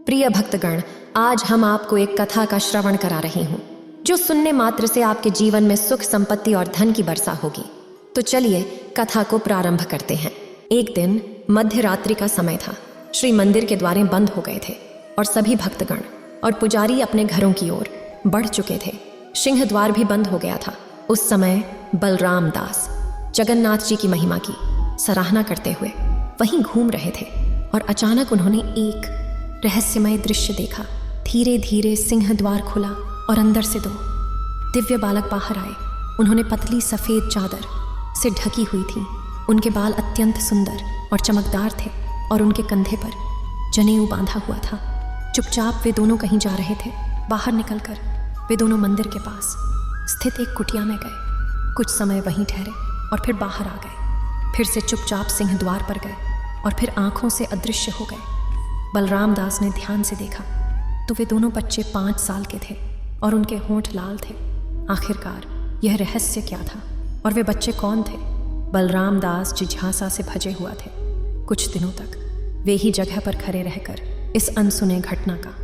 प्रिय भक्तगण, आज हम आपको एक कथा का श्रवण करा रही हूँ जो सुनने मात्र से आपके जीवन में सुख, संपत्ति और धन की वर्षा होगी। तो चलिए कथा को प्रारंभ करते हैं। एक दिन मध्य रात्रि का समय था। श्री मंदिर के द्वारें बंद हो गए थे और सभी भक्तगण और पुजारी अपने घरों की ओर बढ़ चुके थे। सिंह द्वार भी बंद हो गया था। उस समय बलराम दास जगन्नाथ जी की महिमा की सराहना करते हुए वहीं घूम रहे थे और अचानक उन्होंने एक रहस्यमय दृश्य देखा। धीरे धीरे सिंह द्वार खुला और अंदर से दो दिव्य बालक बाहर आए। उन्होंने पतली सफ़ेद चादर से ढकी हुई थी। उनके बाल अत्यंत सुंदर और चमकदार थे और उनके कंधे पर जनेऊ बांधा हुआ था। चुपचाप वे दोनों कहीं जा रहे थे। बाहर निकलकर वे दोनों मंदिर के पास स्थित एक कुटिया में गए। कुछ समय वहीं ठहरे और फिर बाहर आ गए। फिर से चुपचाप सिंह द्वार पर गए और फिर आंखों से अदृश्य हो गए। बलराम दास ने ध्यान से देखा तो वे दोनों बच्चे 5 साल के थे और उनके होंठ लाल थे। आखिरकार यह रहस्य क्या था और वे बच्चे कौन थे? बलराम दास जिज्ञासा से भजे हुआ थे। कुछ दिनों तक वे ही जगह पर खड़े रहकर इस अनसुने घटना का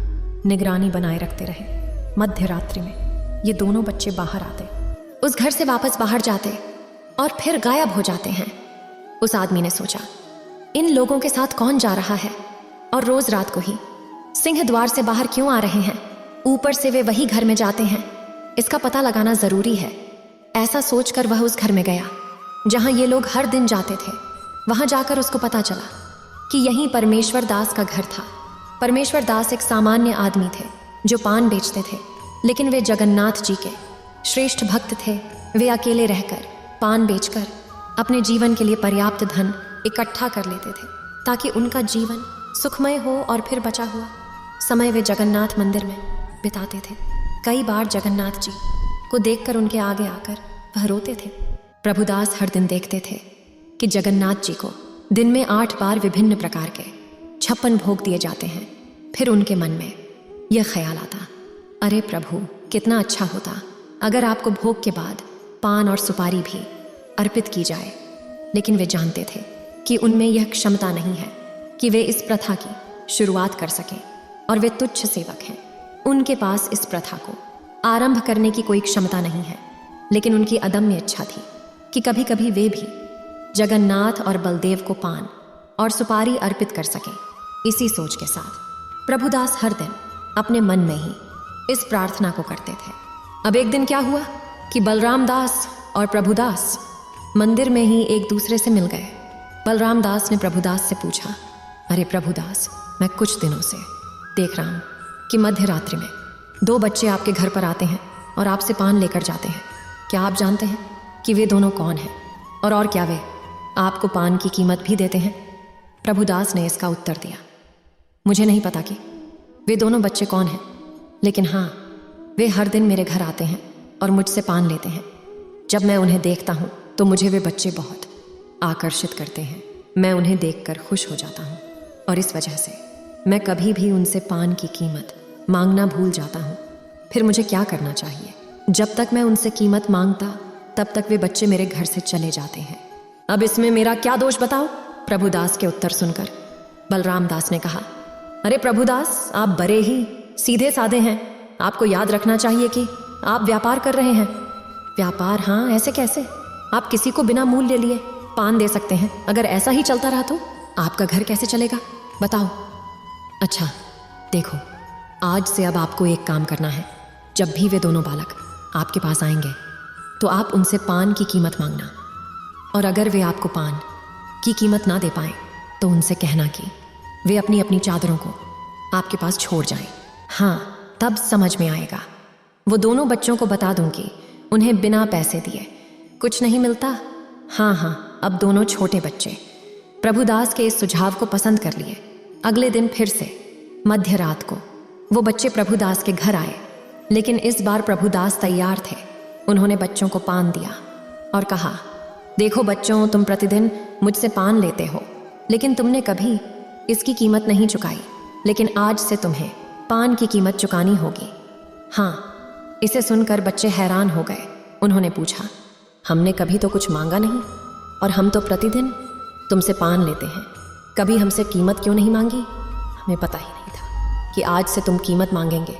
निगरानी बनाए रखते रहे। मध्य रात्रि में ये दोनों बच्चे बाहर आते, उस घर से वापस बाहर जाते और फिर गायब हो जाते हैं। उस आदमी ने सोचा, इन लोगों के साथ कौन जा रहा है और रोज रात को ही सिंह द्वार से बाहर क्यों आ रहे हैं? ऊपर से वे वही घर में जाते हैं। इसका पता लगाना जरूरी है। ऐसा सोचकर वह उस घर में गया जहां ये लोग हर दिन जाते थे। वहां जाकर उसको पता चला कि यहीं परमेश्वर दास का घर था। परमेश्वर दास एक सामान्य आदमी थे जो पान बेचते थे, लेकिन वे जगन्नाथ जी के श्रेष्ठ भक्त थे। वे अकेले रहकर पान बेचकर अपने जीवन के लिए पर्याप्त धन इकट्ठा कर लेते थे ताकि उनका जीवन सुखमय हो और फिर बचा हुआ समय वे जगन्नाथ मंदिर में बिताते थे। कई बार जगन्नाथ जी को देखकर उनके आगे आकर वह रोते थे। प्रभुदास हर दिन देखते थे कि जगन्नाथ जी को दिन में 8 बार विभिन्न प्रकार के 56 भोग दिए जाते हैं। फिर उनके मन में यह ख्याल आता, अरे प्रभु, कितना अच्छा होता अगर आपको भोग के बाद पान और सुपारी भी अर्पित की जाए। लेकिन वे जानते थे कि उनमें यह क्षमता नहीं है कि वे इस प्रथा की शुरुआत कर सकें और वे तुच्छ सेवक हैं। उनके पास इस प्रथा को आरंभ करने की कोई क्षमता नहीं है। लेकिन उनकी अदम्य इच्छा थी कि कभी कभी वे भी जगन्नाथ और बलदेव को पान और सुपारी अर्पित कर सकें। इसी सोच के साथ प्रभुदास हर दिन अपने मन में ही इस प्रार्थना को करते थे। अब एक दिन क्या हुआ कि बलराम दास और प्रभुदास मंदिर में ही एक दूसरे से मिल गए। बलराम दास ने प्रभुदास से पूछा, अरे प्रभुदास, मैं कुछ दिनों से देख रहा हूँ कि मध्य रात्रि में 2 बच्चे आपके घर पर आते हैं और आपसे पान लेकर जाते हैं। क्या आप जानते हैं कि वे दोनों कौन हैं? और क्या वे आपको पान की कीमत भी देते हैं? प्रभुदास ने इसका उत्तर दिया, मुझे नहीं पता कि वे दोनों बच्चे कौन हैं, लेकिन हाँ, वे हर दिन मेरे घर आते हैं और मुझसे पान लेते हैं। जब मैं उन्हें देखता हूँ तो मुझे वे बच्चे बहुत आकर्षित करते हैं। मैं उन्हें देखकर खुश हो जाता हूँ और इस वजह से मैं कभी भी उनसे पान की कीमत मांगना भूल जाता हूँ। फिर मुझे क्या करना चाहिए? जब तक मैं उनसे कीमत मांगता तब तक वे बच्चे मेरे घर से चले जाते हैं। अब इसमें मेरा क्या दोष बताओ? प्रभुदास के उत्तर सुनकर बलराम दास ने कहा, अरे प्रभुदास, आप बड़े ही सीधे साधे हैं। आपको याद रखना चाहिए कि आप व्यापार कर रहे हैं। व्यापार? हाँ, ऐसे कैसे? आप किसी को बिना मूल्य लिए पान दे सकते हैं। अगर ऐसा ही चलता रहा तो आपका घर कैसे चलेगा, बताओ? अच्छा देखो, आज से अब आपको एक काम करना है। जब भी वे दोनों बालक आपके पास आएंगे तो आप उनसे पान की कीमत मांगना, और अगर वे आपको पान की कीमत ना दे पाएं तो उनसे कहना कि वे अपनी अपनी चादरों को आपके पास छोड़ जाएं। हाँ, तब समझ में आएगा। वो दोनों बच्चों को बता दूंगी उन्हें बिना पैसे दिए कुछ नहीं मिलता। हाँ, अब दोनों छोटे बच्चे प्रभुदास के इस सुझाव को पसंद कर लिए। अगले दिन फिर से मध्य रात को वो बच्चे प्रभुदास के घर आए, लेकिन इस बार प्रभुदास तैयार थे। उन्होंने बच्चों को पान दिया और कहा, देखो बच्चों, तुम प्रतिदिन मुझसे पान लेते हो, लेकिन तुमने कभी इसकी कीमत नहीं चुकाई। लेकिन आज से तुम्हें पान की कीमत चुकानी होगी। हाँ। इसे सुनकर बच्चे हैरान हो गए। उन्होंने पूछा, हमने कभी तो कुछ मांगा नहीं और हम तो प्रतिदिन तुमसे पान लेते हैं, कभी हमसे कीमत क्यों नहीं मांगी? हमें पता ही नहीं था कि आज से तुम कीमत मांगेंगे,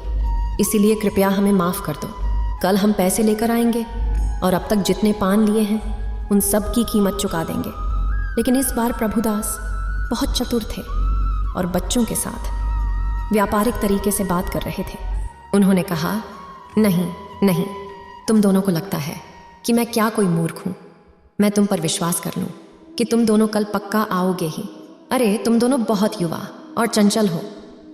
इसीलिए कृपया हमें माफ़ कर दो। कल हम पैसे लेकर आएंगे और अब तक जितने पान लिए हैं उन सब की कीमत चुका देंगे। लेकिन इस बार प्रभुदास बहुत चतुर थे और बच्चों के साथ व्यापारिक तरीके से बात कर रहे थे। उन्होंने कहा, नहीं नहीं, तुम दोनों को लगता है कि मैं क्या कोई मूर्ख हूँ। मैं तुम पर विश्वास कर लूँ कि तुम दोनों कल पक्का आओगे ही। अरे तुम दोनों बहुत युवा और चंचल हो,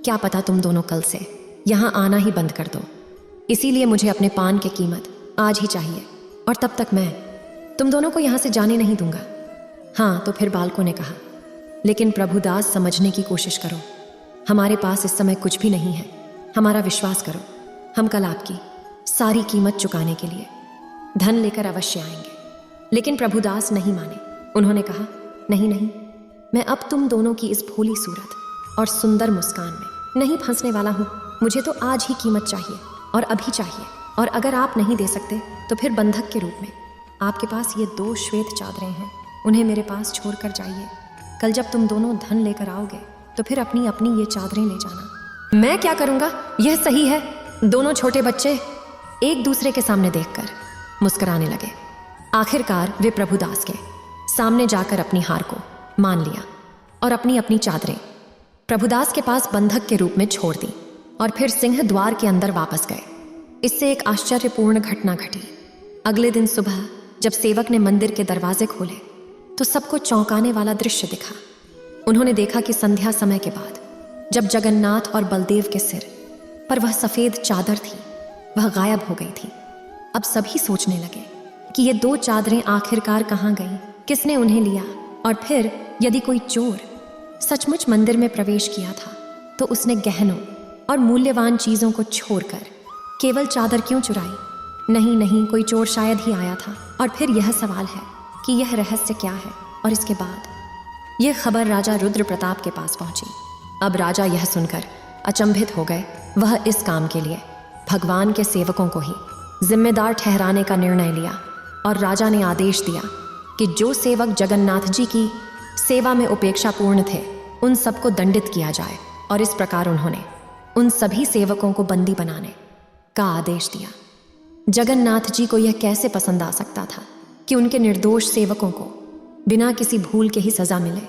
क्या पता तुम दोनों कल से यहाँ आना ही बंद कर दो। इसीलिए मुझे अपने पान की कीमत आज ही चाहिए और तब तक मैं तुम दोनों को यहाँ से जाने नहीं दूंगा। हाँ, तो फिर बालकों ने कहा, लेकिन प्रभुदास समझने की कोशिश करो, हमारे पास इस समय कुछ भी नहीं है। हमारा विश्वास करो, हम कल आपकी सारी कीमत चुकाने के लिए धन लेकर अवश्य आएंगे। लेकिन प्रभुदास नहीं माने। उन्होंने कहा, नहीं नहीं, मैं अब तुम दोनों की इस भोली सूरत और सुंदर मुस्कान में नहीं फंसने वाला हूँ। मुझे तो आज ही कीमत चाहिए और अभी चाहिए। और अगर आप नहीं दे सकते तो फिर बंधक के रूप में आपके पास ये 2 श्वेत चादरें हैं, उन्हें मेरे पास छोड़ कर जाइए। कल जब तुम दोनों धन लेकर आओगे तो फिर अपनी अपनी ये चादरें ले जाना। मैं क्या करूँगा, यह सही है। दोनों छोटे बच्चे एक दूसरे के सामने देखकर मुस्कुराने लगे। आखिरकार वे प्रभुदास के सामने जाकर अपनी हार को मान लिया और अपनी अपनी चादरें प्रभुदास के पास बंधक के रूप में छोड़ दी और फिर सिंह द्वार के अंदर वापस गए। इससे एक आश्चर्यपूर्ण घटना घटी। अगले दिन सुबह जब सेवक ने मंदिर के दरवाजे खोले तो सबको चौंकाने वाला दृश्य दिखा। उन्होंने देखा कि संध्या समय के बाद जब जगन्नाथ और बलदेव के सिर पर वह सफ़ेद चादर थी, वह गायब हो गई थी। अब सभी सोचने लगे कि ये 2 चादरें आखिरकार कहाँ गईं, किसने उन्हें लिया, और फिर यदि कोई चोर सचमुच मंदिर में प्रवेश किया था तो उसने गहनों और मूल्यवान चीज़ों को छोड़कर केवल चादर क्यों चुराई। नहीं नहीं, कोई चोर शायद ही आया था। और फिर यह सवाल है कि यह रहस्य क्या है। और इसके बाद यह खबर राजा रुद्र प्रताप के पास पहुंची। अब राजा यह सुनकर अचंभित हो गए। वह इस काम के लिए भगवान के सेवकों को ही जिम्मेदार ठहराने का निर्णय लिया और राजा ने आदेश दिया कि जो सेवक जगन्नाथ जी की सेवा में उपेक्षापूर्ण थे उन सबको दंडित किया जाए। और इस प्रकार उन्होंने उन सभी सेवकों को बंदी बनाने का आदेश दिया। जगन्नाथ जी को यह कैसे पसंद आ सकता था कि उनके निर्दोष सेवकों को बिना किसी भूल के ही सजा मिले।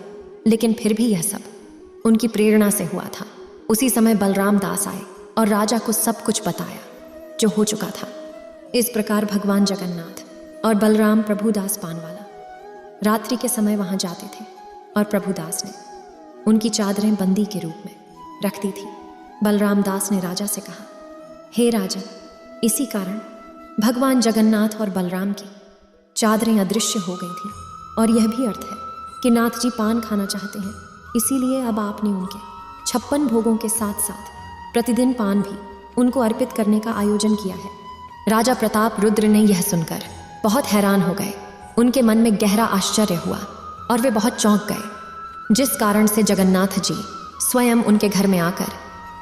लेकिन फिर भी यह सब उनकी प्रेरणा से हुआ था। उसी समय बलराम दास आए और राजा को सब कुछ बताया जो हो चुका था। इस प्रकार भगवान जगन्नाथ और बलराम प्रभुदास पानवाला रात्रि के समय वहां जाते थे और प्रभुदास ने उनकी चादरें बंदी के रूप में रख दी थी। बलराम दास ने राजा से कहा, हे राजन, इसी कारण भगवान जगन्नाथ और बलराम की चादरें अदृश्य हो गई थीं। और यह भी अर्थ है कि नाथ जी पान खाना चाहते हैं, इसीलिए अब आपने उनके 56 भोगों के साथ साथ प्रतिदिन पान भी उनको अर्पित करने का आयोजन किया है। राजा प्रताप रुद्र ने यह सुनकर बहुत हैरान हो गए। उनके मन में गहरा आश्चर्य हुआ और वे बहुत चौंक गए। जिस कारण से जगन्नाथ जी स्वयं उनके घर में आकर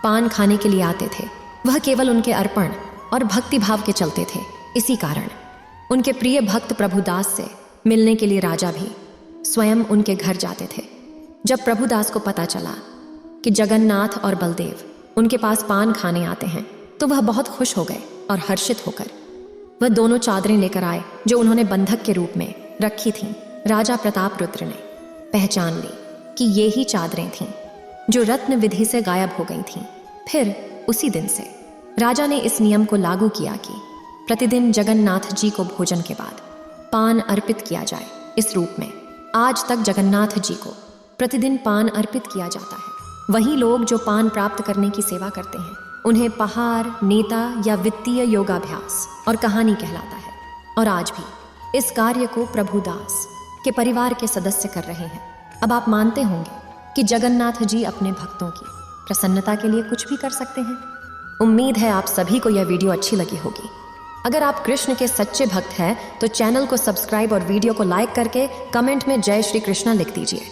पान खाने के लिए आते थे, वह केवल उनके अर्पण और भक्ति भाव के चलते थे। इसी कारण उनके प्रिय भक्त प्रभुदास से मिलने के लिए राजा भी स्वयं उनके घर जाते थे। जब प्रभुदास को पता चला कि जगन्नाथ और बलदेव उनके पास पान खाने आते हैं तो वह बहुत खुश हो गए और हर्षित होकर वह दोनों चादरें लेकर आए जो उन्होंने बंधक के रूप में रखी थीं। राजा प्रताप रुद्र ने पहचान ली कि ये ही चादरें थीं जो रत्न विधि से गायब हो गई थीं। फिर उसी दिन से राजा ने इस नियम को लागू किया कि प्रतिदिन जगन्नाथ जी को भोजन के बाद पान अर्पित किया जाए। इस रूप में आज तक जगन्नाथ जी को प्रतिदिन पान अर्पित किया जाता है। वहीं लोग जो पान प्राप्त करने की सेवा करते हैं उन्हें पहार, नेता या वित्तीय योगाभ्यास और कहानी कहलाता है। और आज भी इस कार्य को प्रभुदास के परिवार के सदस्य कर रहे हैं। अब आप मानते होंगे कि जगन्नाथ जी अपने भक्तों की प्रसन्नता के लिए कुछ भी कर सकते हैं। उम्मीद है आप सभी को यह वीडियो अच्छी लगी होगी। अगर आप कृष्ण के सच्चे भक्त हैं तो चैनल को सब्सक्राइब और वीडियो को लाइक करके कमेंट में जय श्री कृष्णा लिख दीजिए।